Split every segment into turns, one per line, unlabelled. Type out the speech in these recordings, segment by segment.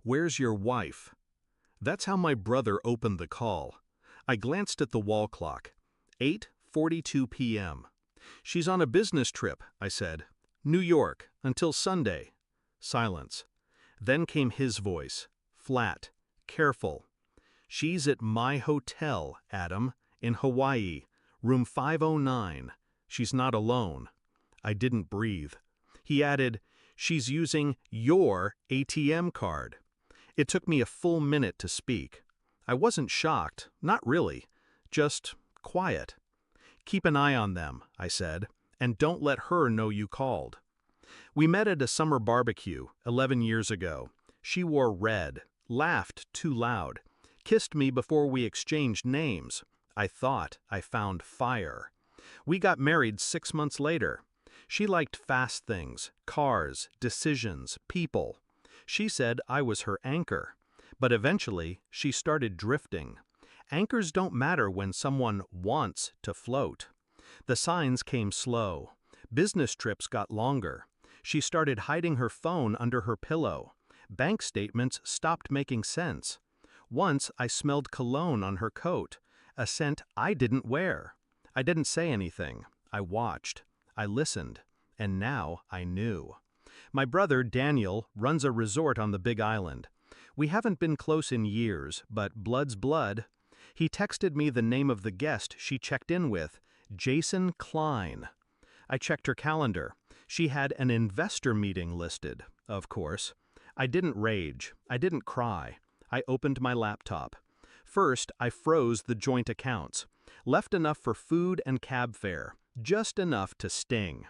"Where's your wife?" That's how my brother opened the call. I glanced at the wall clock. 8:42 p.m. "She's on a business trip," I said. "New York, until Sunday." Silence. Then came his voice, flat, careful. "She's at my hotel, Adam, in Hawaii, room 509. She's not alone." I didn't breathe. He added, "She's using your ATM card." It took me a full minute to speak. I wasn't shocked, not really, just quiet. "Keep an eye on them," I said, "and don't let her know you called." We met at a summer barbecue 11 years ago. She wore red, laughed too loud, kissed me before we exchanged names. I thought I found fire. We got married 6 months later. She liked fast things, cars, decisions, people. She said I was her anchor. But eventually, she started drifting. Anchors don't matter when someone wants to float. The signs came slow. Business trips got longer. She started hiding her phone under her pillow. Bank statements stopped making sense. Once I smelled cologne on her coat, a scent I didn't wear. I didn't say anything. I watched. I listened. And now I knew. My brother, Daniel, runs a resort on the Big Island. We haven't been close in years, but blood's blood. He texted me the name of the guest she checked in with, Jason Klein. I checked her calendar. She had an investor meeting listed, of course. I didn't rage. I didn't cry. I opened my laptop. First, I froze the joint accounts. Left enough for food and cab fare, just enough to sting.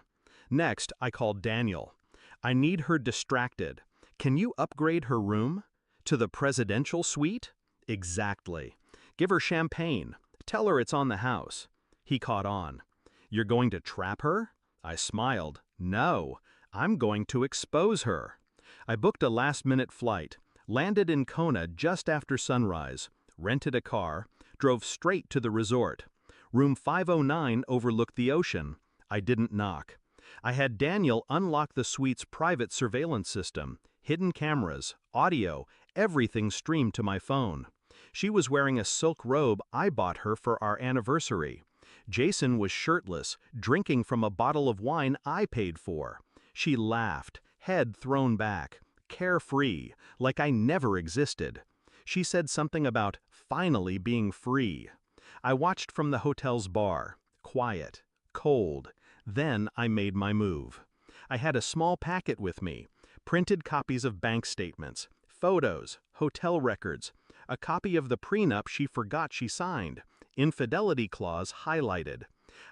Next, I called Daniel. "I need her distracted. Can you upgrade her room? To the presidential suite?" "Exactly. Give her champagne. Tell her it's on the house." He caught on. "You're going to trap her?" I smiled. "No, I'm going to expose her." I booked a last-minute flight, landed in Kona just after sunrise, rented a car, drove straight to the resort. Room 509 overlooked the ocean. I didn't knock. I had Daniel unlock the suite's private surveillance system, hidden cameras, audio, everything streamed to my phone. She was wearing a silk robe I bought her for our anniversary. Jason was shirtless, drinking from a bottle of wine I paid for. She laughed, head thrown back, carefree, like I never existed. She said something about finally being free. I watched from the hotel's bar, quiet, cold. Then I made my move. I had a small packet with me, printed copies of bank statements, photos, hotel records, a copy of the prenup she forgot she signed, infidelity clause highlighted.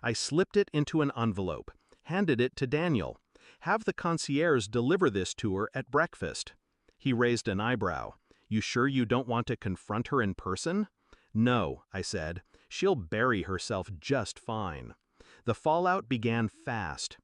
I slipped it into an envelope, handed it to Daniel. "Have the concierge deliver this to her at breakfast." He raised an eyebrow. "You sure you don't want to confront her in person?" "No," I said. "She'll bury herself just fine." The fallout began fast.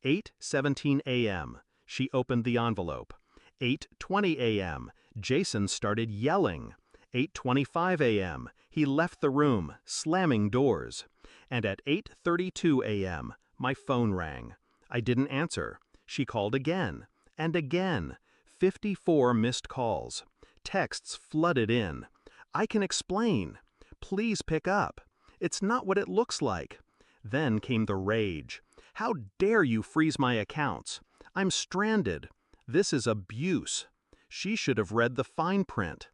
8:17 a.m. She opened the envelope. 8:20 a.m. Jason started yelling. 8:25 a.m. He left the room, slamming doors. And at 8:32 a.m., my phone rang. I didn't answer. She called again. And again. 54 missed calls. Texts flooded in. "I can explain. Please pick up. It's not what it looks like." Then came the rage. "How dare you freeze my accounts? I'm stranded. This is abuse." She should have read the fine print.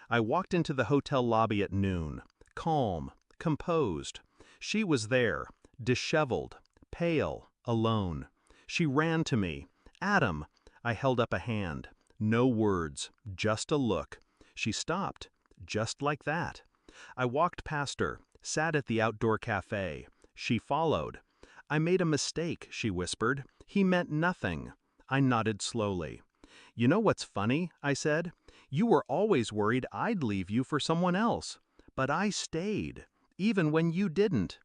I walked into the hotel lobby at noon, calm, composed. She was there, disheveled, pale, alone. She ran to me. "Adam." I held up a hand. No words, just a look. She stopped, just like that. I walked past her, sat at the outdoor cafe. She followed. "I made a mistake," she whispered. "He meant nothing." I nodded slowly. "You know what's funny?" I said. "You were always worried I'd leave you for someone else. But I stayed, even when you didn't."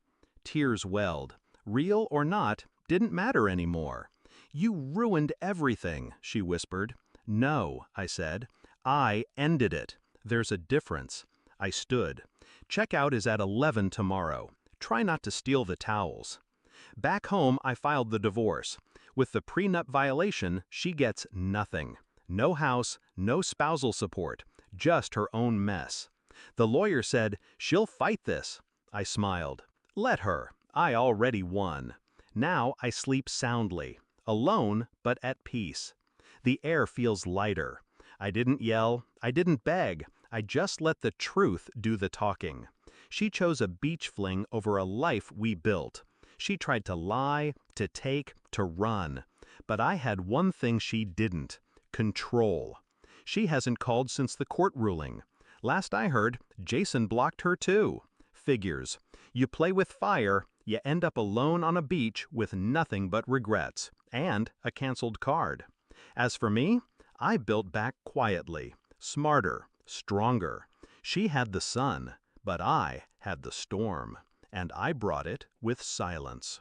Tears welled. Real or not, didn't matter anymore. "You ruined everything," she whispered. "No," I said. "I ended it. There's a difference." I stood. "Checkout is at 11 tomorrow. Try not to steal the towels." Back home, I filed the divorce. With the prenup violation, she gets nothing. No house, no spousal support, just her own mess. The lawyer said, "She'll fight this." I smiled. Let her. I already won. Now I sleep soundly, alone but at peace. The air feels lighter. I didn't yell, I didn't beg, I just let the truth do the talking. She chose a beach fling over a life we built. She tried to lie, to take, to run. But I had one thing she didn't: control. She hasn't called since the court ruling. Last I heard, Jason blocked her too. Figures. You play with fire, you end up alone on a beach with nothing but regrets, and a canceled card. As for me, I built back quietly, smarter, stronger. She had the sun, but I had the storm, and I brought it with silence.